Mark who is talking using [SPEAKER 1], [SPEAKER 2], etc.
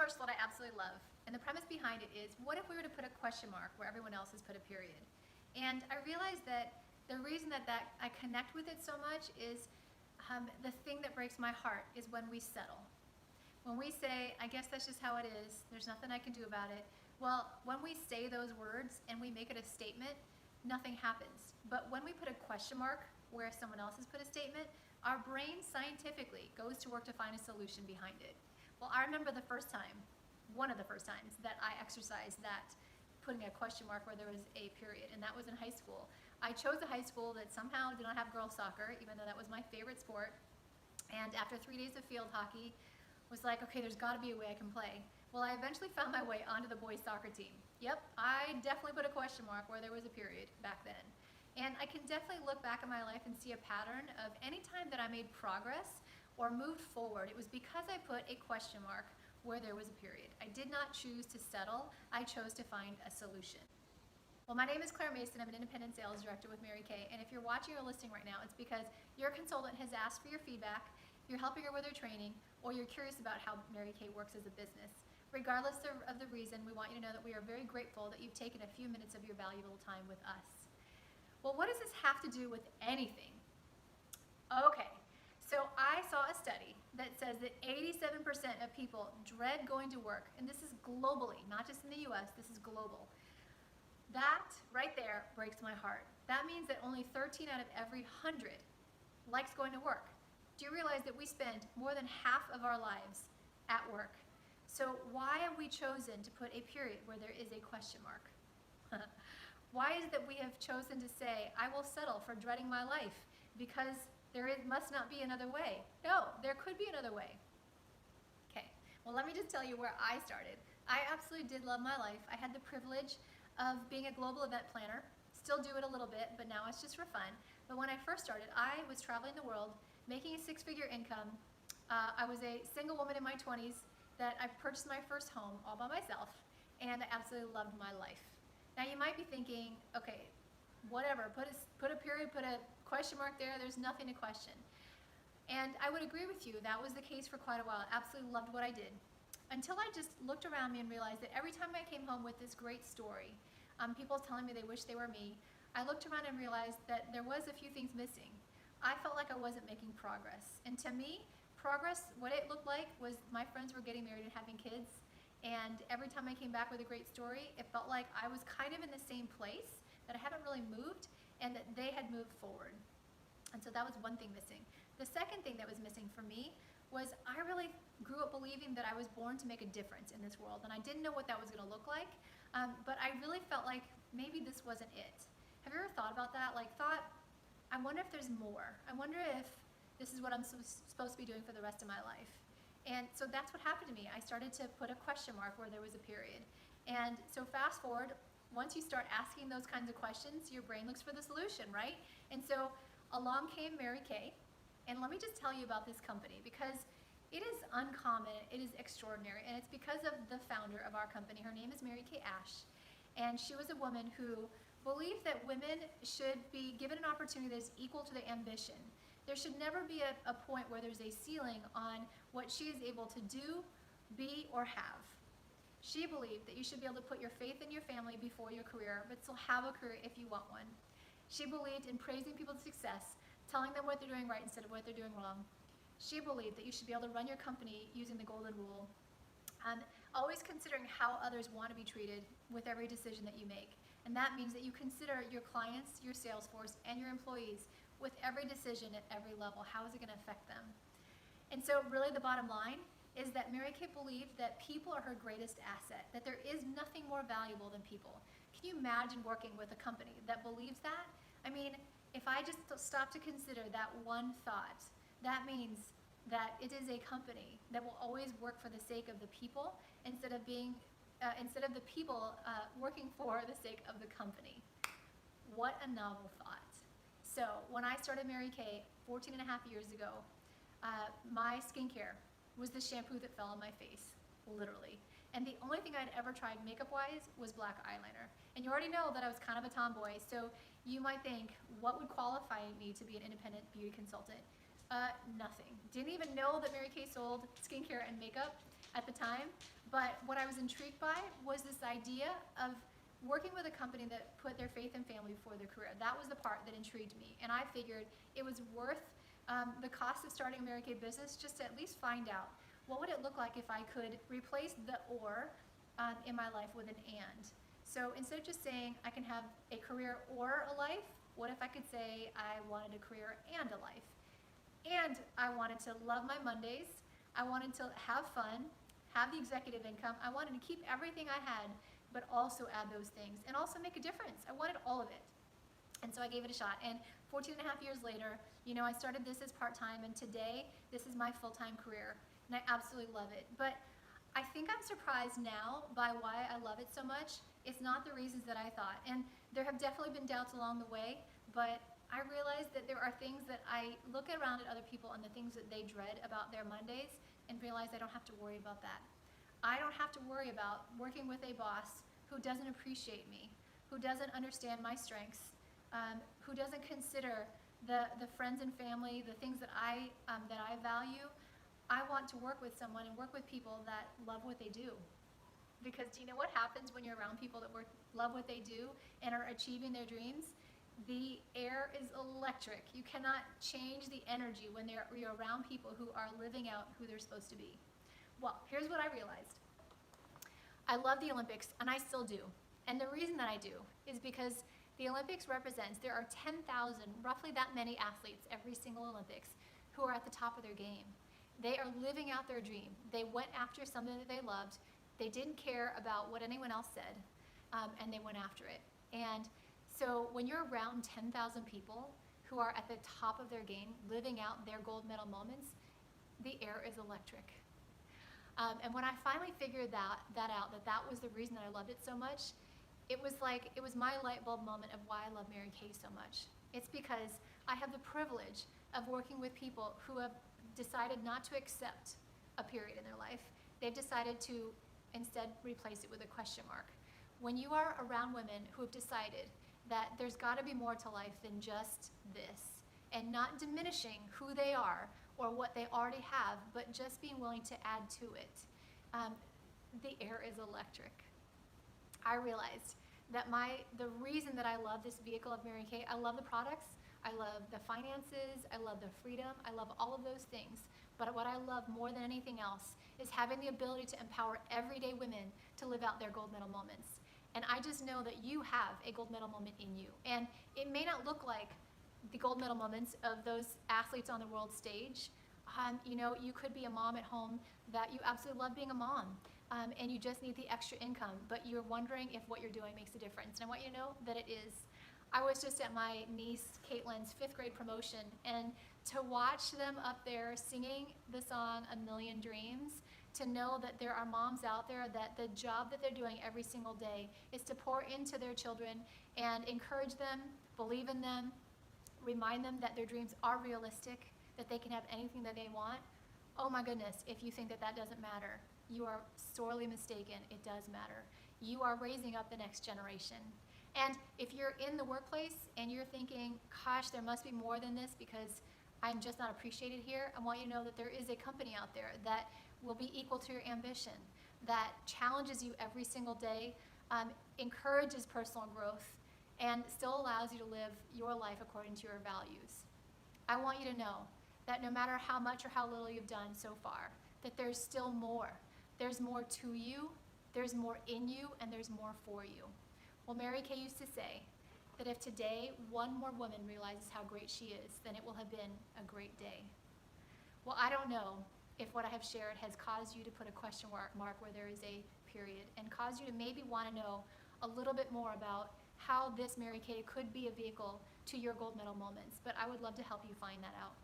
[SPEAKER 1] commercial that I absolutely love. And the premise behind it is, what if we were to put a question mark where everyone else has put a period? And I realized that the reason that I connect with it so much is the thing that breaks my heart is when we settle. When we say, I guess that's just how it is, there's nothing I can do about it. Well, when we say those words and we make it a statement, nothing happens. But when we put a question mark where someone else has put a statement, our brain scientifically goes to work to find a solution behind it. Well, I remember the first time, one of the first times that I exercised that, putting a question mark where there was a period, and that was in high school. I chose a high school that somehow did not have girls soccer, even though that was my favorite sport. And after 3 days of field hockey, was like, okay, there's got to be a way I can play. Well, I eventually found my way onto the boys soccer team. Yep, I definitely put a question mark where there was a period back then. And I can definitely look back at my life and see a pattern of any time that I made progress or moved forward, it was because I put a question mark where there was a period. I did not choose to settle, I chose to find a solution. Well, my name is Claire Mason. I'm an independent sales director with Mary Kay. And if you're watching or listening right now, it's because your consultant has asked for your feedback, you're helping her with her training, or you're curious about how Mary Kay works as a business. Regardless of the reason, we want you to know that we are very grateful that you've taken a few minutes of your valuable time with us. Well, what does this have to do with anything? Okay, so I saw a study that says that 87% of people dread going to work, and this is globally, not just in the US, this is global. That right there breaks my heart. That means that only 13 out of every 100 likes going to work. Do you realize that we spend more than half of our lives at work? So why have we chosen to put a period where there is a question mark? Why is it that we have chosen to say, I will settle for dreading my life because must not be another way? No, there could be another way. Okay, well, let me just tell you where I started. I absolutely did love my life. I had the privilege of being a global event planner. Still do it a little bit, but now it's just for fun. But when I first started, I was traveling the world, making a six-figure income. I was a single woman in my 20s that I purchased my first home all by myself, and I absolutely loved my life. Now you might be thinking, okay, whatever, put a period, put a question mark there, there's nothing to question. And I would agree with you, that was the case for quite a while. I absolutely loved what I did. Until I just looked around me and realized that every time I came home with this great story, people telling me they wish they were me, I looked around and realized that there was a few things missing. I felt like I wasn't making progress. And to me, progress, what it looked like was my friends were getting married and having kids. And every time I came back with a great story, it felt like I was kind of in the same place, that I haven't really moved, and that they had moved forward. And so that was one thing missing. The second thing that was missing for me was I really grew up believing that I was born to make a difference in this world, and I didn't know what that was going to look like, but I really felt like maybe this wasn't it. Have you ever thought about that? I wonder if there's more. I wonder if this is what I'm supposed to be doing for the rest of my life. And so that's what happened to me. I started to put a question mark where there was a period. And so fast forward, once you start asking those kinds of questions, your brain looks for the solution, right? And so along came Mary Kay. And let me just tell you about this company, because it is uncommon, it is extraordinary, and it's because of the founder of our company. Her name is Mary Kay Ash, and she was a woman who believed that women should be given an opportunity that is equal to their ambition. There should never be a point where there's a ceiling on what she is able to do, be, or have. She believed that you should be able to put your faith in your family before your career, but still have a career if you want one. She believed in praising people's success, telling them what they're doing right instead of what they're doing wrong. She believed that you should be able to run your company using the golden rule, and always considering how others want to be treated with every decision that you make. And that means that you consider your clients, your sales force, and your employees with every decision at every level. How is it going to affect them? And so really the bottom line is that Mary Kay believed that people are her greatest asset, that there is nothing more valuable than people. Can you imagine working with a company that believes that? I mean, if I just stop to consider that one thought, that means that it is a company that will always work for the sake of the people instead of the people working for the sake of the company. What a novel thought. So when I started Mary Kay 14 and a half years ago, my skincare was the shampoo that fell on my face, literally. And the only thing I'd ever tried makeup-wise was black eyeliner. And you already know that I was kind of a tomboy, so you might think, what would qualify me to be an independent beauty consultant? Nothing. Didn't even know that Mary Kay sold skincare and makeup. at the time. But what I was intrigued by was this idea of working with a company that put their faith and family before their career. That was the part that intrigued me. And I figured it was worth the cost of starting a Mary Kay business just to at least find out what would it look like if I could replace the or in my life with an and. So instead of just saying I can have a career or a life, what if I could say I wanted a career and a life? And I wanted to love my Mondays. I wanted to have fun, have the executive income. I wanted to keep everything I had, but also add those things and also make a difference. I wanted all of it. And so I gave it a shot. And 14 and a half years later, I started this as part-time, and today this is my full-time career. And I absolutely love it. But I think I'm surprised now by why I love it so much. It's not the reasons that I thought. And there have definitely been doubts along the way, but I realize that there are things that I look around at other people and the things that they dread about their Mondays and realize I don't have to worry about that. I don't have to worry about working with a boss who doesn't appreciate me, who doesn't understand my strengths, who doesn't consider the friends and family, the things that I value. I want to work with someone and work with people that love what they do. Because do you know what happens when you're around people that love what they do and are achieving their dreams? The air is electric. You cannot change the energy when you're around people who are living out who they're supposed to be. Well, here's what I realized. I love the Olympics, and I still do. And the reason that I do is because the Olympics represents, there are 10,000, roughly that many athletes every single Olympics who are at the top of their game. They are living out their dream. They went after something that they loved. They didn't care about what anyone else said, and they went after it. And so when you're around 10,000 people who are at the top of their game, living out their gold medal moments, the air is electric. And when I finally figured that out, that was the reason that I loved it so much, it was my light bulb moment of why I love Mary Kay so much. It's because I have the privilege of working with people who have decided not to accept a period in their life. They've decided to instead replace it with a question mark. When you are around women who have decided that there's got to be more to life than just this, and not diminishing who they are or what they already have, but just being willing to add to it, the air is electric. I realized that the reason that I love this vehicle of Mary Kay, I love the products, I love the finances, I love the freedom, I love all of those things. But what I love more than anything else is having the ability to empower everyday women to live out their gold medal moments. And I just know that you have a gold medal moment in you. And it may not look like the gold medal moments of those athletes on the world stage. You could be a mom at home that you absolutely love being a mom, and you just need the extra income, but you're wondering if what you're doing makes a difference. And I want you to know that it is. I was just at my niece Caitlin's 5th grade promotion, and to watch them up there singing the song A Million Dreams, to know that there are moms out there that the job that they're doing every single day is to pour into their children and encourage them, believe in them, remind them that their dreams are realistic, that they can have anything that they want. Oh my goodness, if you think that doesn't matter, you are sorely mistaken. It does matter. You are raising up the next generation. And if you're in the workplace and you're thinking, gosh, there must be more than this because I'm just not appreciated here, I want you to know that there is a company out there that will be equal to your ambition, that challenges you every single day, encourages personal growth, and still allows you to live your life according to your values. I want you to know that no matter how much or how little you've done so far, that there's still more. There's more to you, there's more in you, and there's more for you. Well, Mary Kay used to say that if today one more woman realizes how great she is, then it will have been a great day. Well, I don't know if what I have shared has caused you to put a question mark where there is a period, and caused you to maybe want to know a little bit more about how this Mary Kay could be a vehicle to your gold medal moments, but I would love to help you find that out.